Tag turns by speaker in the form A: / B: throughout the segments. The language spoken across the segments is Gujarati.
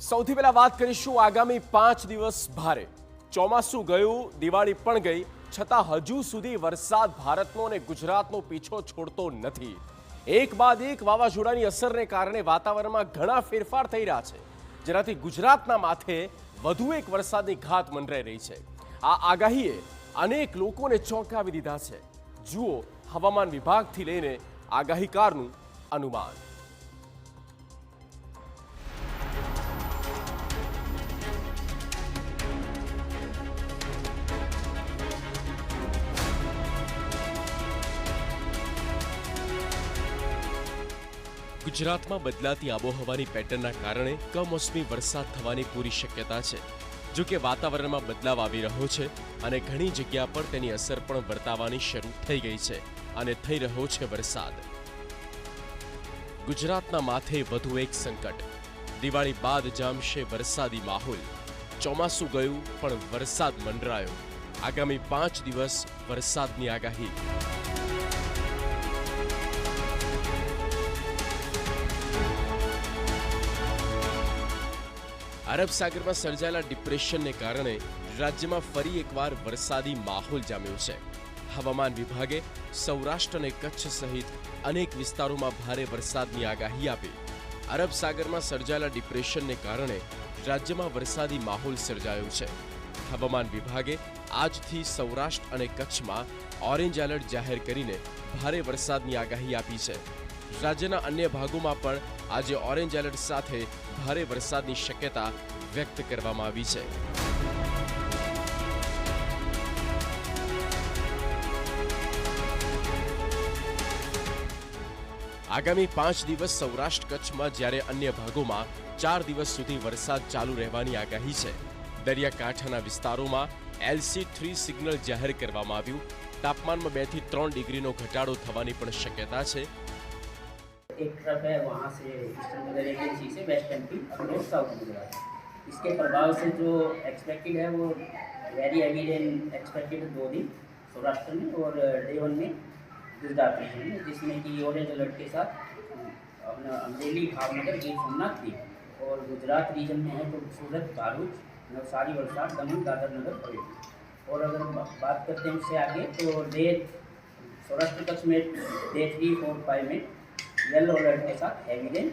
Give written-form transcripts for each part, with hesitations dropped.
A: સૌથી પહેલા વાત કરીશું આગામી 5 દિવસ ભારે ચોમાસું ગયું, દિવાળી પણ ગઈ, છતાં હજુ સુધી વરસાદ ભારતનો અને ગુજરાતનો પીછો છોડતો નથી। એક બાદ એક વાવાઝોડાની અસરને કારણે વાતાવરણમાં ઘણા ફેરફાર થઈ રહ્યા છે, જેનાથી ગુજરાતના માથે વધુ એક વરસાદની ઘાત મંડરાઈ રહી છે। આ આગાહીએ અનેક લોકોને ચોંકાવી દીધા છે। જુઓ હવામાન વિભાગથી લઈને આગાહીકારનું અનુમાન। ગુજરાતમાં બદલાતી આબોહવાની પેટર્નના કારણે કમોસમી વરસાદ થવાની પૂરી શક્યતા છે। જો કે વાતાવરણમાં બદલાવ આવી રહ્યો છે અને ઘણી જગ્યા પર તેની અસર પણ વર્તાવાની શરૂ થઈ ગઈ છે અને થઈ રહ્યો છે વરસાદ। ગુજરાતના માથે વધુ એક સંકટ। દિવાળી બાદ જામશે વરસાદી માહોલ। ચોમાસું ગયું પણ વરસાદ મંડરાયો। આગામી 5 દિવસ વરસાદની આગાહી। અરબ સાગરમાં સર્જાયેલા ડિપ્રેશનને કારણે રાજ્યમાં ફરી એકવાર વરસાદી માહોલ જામ્યો છે। હવામાન વિભાગે સૌરાષ્ટ્ર અને કચ્છ સહિત અનેક વિસ્તારોમાં ભારે વરસાદની આગાહી આપી। અરબ સાગરમાં સર્જાયેલા ડિપ્રેશનને કારણે રાજ્યમાં વરસાદી માહોલ સર્જાયો છે। હવામાન વિભાગે આજથી સૌરાષ્ટ્ર અને કચ્છમાં ઓરેન્જ એલર્ટ જાહેર કરીને ભારે વરસાદની આગાહી આપી છે। રાજ્યના અન્ય ભાગોમાં પણ આજે ઓરેન્જ એલર્ટ સાથે ભારે વરસાદની શક્યતા વ્યક્ત કરવામાં આવી છે। આગામી 5 દિવસ સૌરાષ્ટ્ર કચ્છમાં જ્યારે અન્ય ભાગોમાં 4 દિવસ સુધી વરસાદ ચાલુ રહેવાની આગાહી છે। દરિયાકાંઠાના વિસ્તારોમાં LC3 સિગ્નલ જાહેર કરવામાં આવ્યું। તાપમાનમાં 2 થી 3 ડિગ્રીનો ઘટાડો થવાની પણ શક્યતા છે।
B: एक ट्रफ है वहाँ से ईस्टर्न वेदर एजेंसी से waste MP across south Gujarat. इसके प्रभाव से जो एक्सपेक्टेड है वो वेरी हेवी रेन एक्सपेक्टेड 2 दिन सौराष्ट्र में और डे 1 में गुजरात रीजन में, जिसमें कि ऑरेंज अलर्ट के साथ अपना अमरेली, भावनगर, गिर सोमनाथ भी, और गुजरात रीजन में है तो सूरत, भरूच, नवसारी, वलसाड, दमन, दादर नगर हवेली। और अगर बात करते हैं उससे आगे तो डे सौराष्ट्र कच्छ में डे 3, 4, 5 में येलो अलर्ट के साथ हैवी रेन,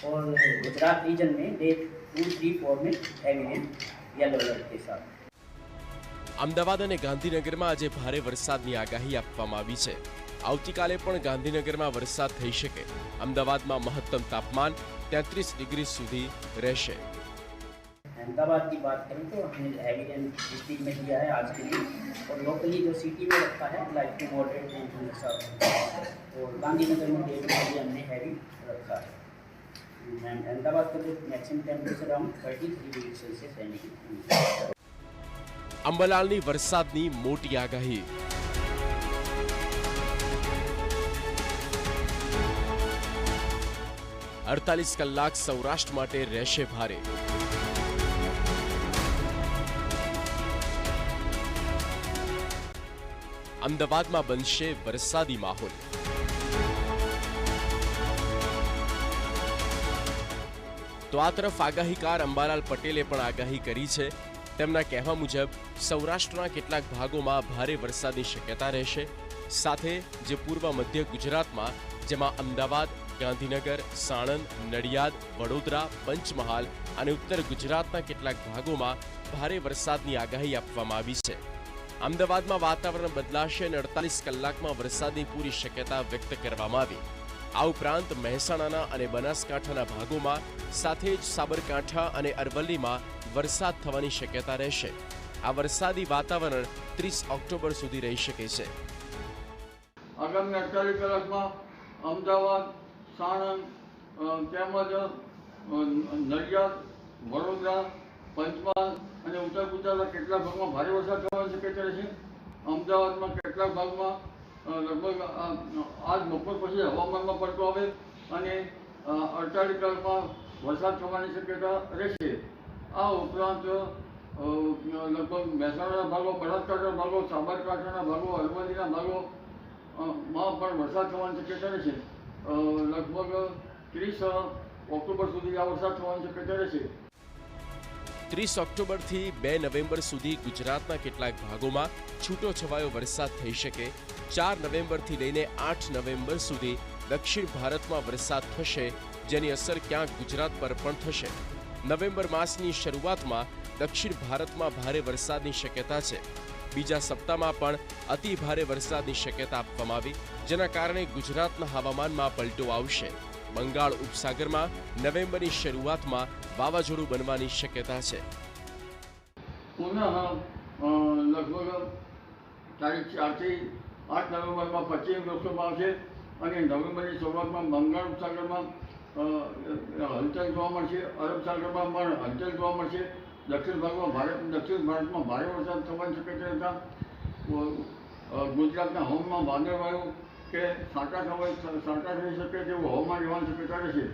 B: और गुजरात रीजन में डे 2, 3, 4 में हैवी रेन येलो अलर्ट के साथ।
A: અમદાવાદ અને ગાંધીનગરમાં આજે ભારે વરસાદની આગાહી આપવામાં આવી છે। આવતીકાલે પણ ગાંધીનગરમાં વરસાદ થઈ શકે। અમદાવાદમાં મહત્તમ તાપમાન 33 ડિગ્રી સુધી રહેશે।
B: अहमदाबाद की बात करें तो हमने हैवी रेन डिस्ट्रिक्ट में दिया है आज के लिए, और लोकली जो सिटी में रखा है लाइट टू मॉडरेट रेन के साथ, और गांधीनगर में डे के लिए हमने हैवी रखा है। अहमदाबाद का जो maximum temperature around 33 degree Celsius रहने की।
A: અંબલાલની વરસાદની મોટી આગાહી। 48 કલાક સૌરાષ્ટ્ર માટે રહેશે ભારે। અમદાવાદમાં બનશે વરસાદી માહોલ। તો આ તરફ આગાહીકાર અંબાલાલ પટેલે પણ આગાહી કરી છે। તેમના કહેવા મુજબ સૌરાષ્ટ્રના કેટલાક ભાગોમાં ભારે વરસાદની શક્યતા રહેશે, સાથે જે પૂર્વ મધ્ય ગુજરાતમાં જેમાં અમદાવાદ, ગાંધીનગર, સાણંદ, નડિયાદ, વડોદરા, પંચમહાલ અને ઉત્તર ગુજરાતના કેટલાક ભાગોમાં ભારે વરસાદની આગાહી આપવામાં આવી છે। અમદાવાદમાં વાતાવરણ બદલાશે અને 48 કલાકમાં વરસાદની પૂરી શક્યતા વ્યક્ત કરવામાં આવી। આ ઉપરાંત મહેસાણાના અને બનાસકાંઠાના ભાગોમાં સાથે જ સાબરકાંઠા અને અરવલ્લીમાં વરસાદ થવાની શક્યતા રહેશે। આ વરસાદી વાતાવરણ 30 ઓક્ટોબર સુધી રહી શકે છે।
C: આગામી 48 કલાકમાં અમદાવાદ, સાણંદ તેમજ નડિયાદ, વડોદરા, પંચમહાલ અને ઉત્તર ગુજરાતના કેટલાક ભાગમાં ભારે વરસાદ થવાની શક્યતા રહેશે। અમદાવાદમાં કેટલાક ભાગમાં લગભગ આજ બપોર પછી હવામાનમાં પડતો આવે અને 48 કલાકમાં વરસાદ થવાની શક્યતા રહેશે। આ ઉપરાંત લગભગ મહેસાણાના ભાગો, બનાસકાંઠાના ભાગો, સાબરકાંઠાના ભાગો, અરવલ્લીના ભાગોમાં પણ વરસાદ થવાની શક્યતા રહેશે। લગભગ 30 ઓક્ટોબર સુધી આ વરસાદ થવાની શક્યતા રહેશે।
A: 30 ઓક્ટોબરથી 2 નવેમ્બર સુધી ગુજરાતના કેટલાક ભાગોમાં છૂટોછવાયો વરસાદ થઈ શકે. 4 નવેમ્બરથી લઈને 8 નવેમ્બર સુધી દક્ષિણ ભારતમાં વરસાદ થશે, જેની અસર ક્યાંક ગુજરાત પર પણ થશે. નવેમ્બર માસની શરૂઆતમાં દક્ષિણ ભારતમાં ભારે વરસાદની શક્યતા છે. બીજા સપ્તાહમાં પણ અતિ ભારે વરસાદની શક્યતા આપવામાં આવી, જેના કારણે ગુજરાતના હવામાનમાં પલટો આવશે. બંગાળ ઉપસાગરમાં નવેમ્બરની શરૂઆતમાં વાવાઝોડું બનવાની શક્યતા છે.
C: પુનઃ લગભગ તારીખ 4 થી 8 નવેમ્બરમાં પશ્ચિમ વિક્ષોભ આવશે અને નવેમ્બરની શરૂઆતમાં બંગાળ ઉપસાગરમાં હલચલ જોવા મળશે. અરબ સાગરમાં પણ હલચલ જોવા મળશે. દક્ષિણ ભારતમાં ભારે વરસાદ થવાની શક્યતા હતા. ગુજરાતના હવામાનમાં વાદળવાયું કે સાંટા થઈ શકે તેવું હવામાન રહેવાની શક્યતા રહેશે.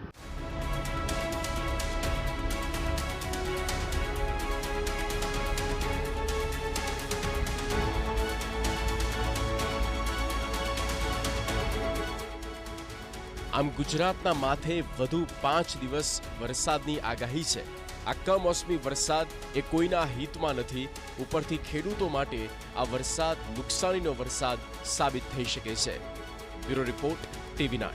A: આમ ગુજરાતના માથે વધુ 5 દિવસ વરસાદની આગાહી છે. આ કમોસમી વરસાદ એ કોઈના હિતમાં નથી. ઉપરથી ખેડૂતો માટે આ વરસાદ નુકસાનીનો વરસાદ સાબિત થઈ શકે છે. Bureau report, TV9.